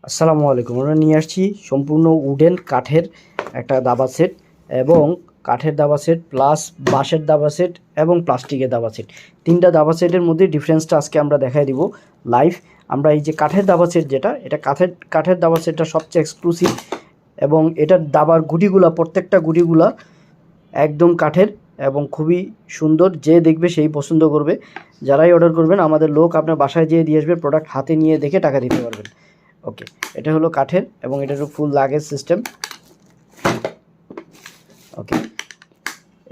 আসসালামু আলাইকুম। আমরা নিয়ে আসছি সম্পূর্ণ উডেন কাঠের একটা দাবা সেট এবং কাঠের দাবা সেট প্লাস বাঁশের দাবা সেট এবং প্লাস্টিকের দাবা সেট। তিনটা দাবা সেটের মধ্যে ডিফারেন্সটা আজকে আমরা দেখাই দিব লাইভ। আমরা এই যে কাঠের দাবা সেট যেটা, এটা কাঠের দাবা সেটটা সবচেয়ে এক্সক্লুসিভ এবং এটার দাবার গুটিগুলা, প্রত্যেকটা গুটিগুলা একদম কাঠের এবং খুবই সুন্দর। যে দেখবে সেই পছন্দ করবে। যারাই অর্ডার করবেন আমাদের লোক আপনার বাসায় যেয়ে দিয়ে আসবে, প্রোডাক্ট হাতে নিয়ে দেখে টাকা দিতে পারবেন। ওকে, এটা হলো কাঠের এবং এটার ফুল লাগেজ সিস্টেম। ওকে,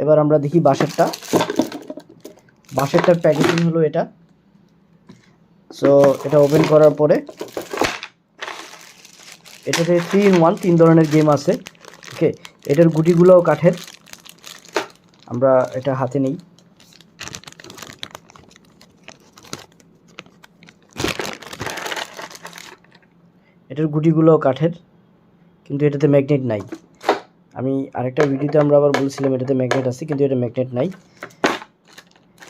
এবার আমরা দেখি বাঁশেরটার প্যাকেজিং হলো এটা। সো এটা ওপেন করার পরে এটাতে 3 in 1 তিন ধরনের গেম আছে। ওকে, এটার গুটিগুলোও কাঠের। আমরা এটা হাতে নিই। এটার গুটিগুলোও কাঠের, কিন্তু এটাতে ম্যাগনেট নাই। আমি আরেকটা ভিডিওতে আমরা আবার বলছিলাম এটাতে ম্যাগনেট আছে, কিন্তু এটা ম্যাগনেট নাই,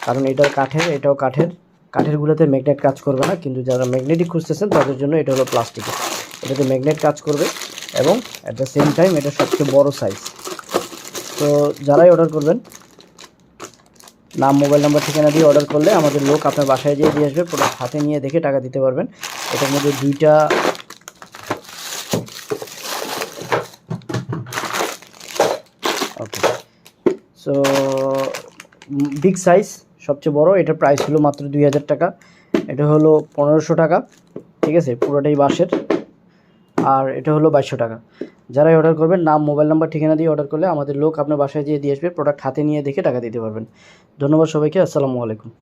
কারণ এটাও কাঠের, এটাও কাঠের। কাঠেরগুলোতে ম্যাগনেট কাজ করবে না, কিন্তু যারা ম্যাগনেটিক খুঁজতেছেন তাদের জন্য এটা হলো প্লাস্টিকের। এটাতে ম্যাগনেট কাজ করবে এবং অ্যাট দ্য সেম টাইম এটা সবচেয়ে বড় সাইজ। তো যারাই অর্ডার করবেন, নাম, মোবাইল নাম্বার, ঠিকানা দিয়ে অর্ডার করলে আমাদের লোক আপনার বাসায় যেয়ে দিয়ে আসবে, প্রোডাক্ট হাতে নিয়ে দেখে টাকা দিতে পারবেন। এটার মধ্যে দুইটা ওকে, সো বিগ সাইজ সবচেয়ে বড়, এটার প্রাইস হলো মাত্র 2000 টাকা। এটা হলো 1500 টাকা, ঠিক আছে, পুরোটাই বাঁশের। আর এটা হলো 2200 টাকা। যারাই অর্ডার করবেন, নাম, মোবাইল নাম্বার, ঠিকানা দিয়ে অর্ডার করলে আমাদের লোক আপনার বাসায় যেয়ে দিয়ে আসবে, প্রোডাক্ট হাতে নিয়ে দেখে টাকা দিতে পারবেন। ধন্যবাদ সবাইকে। আসসালামু আলাইকুম।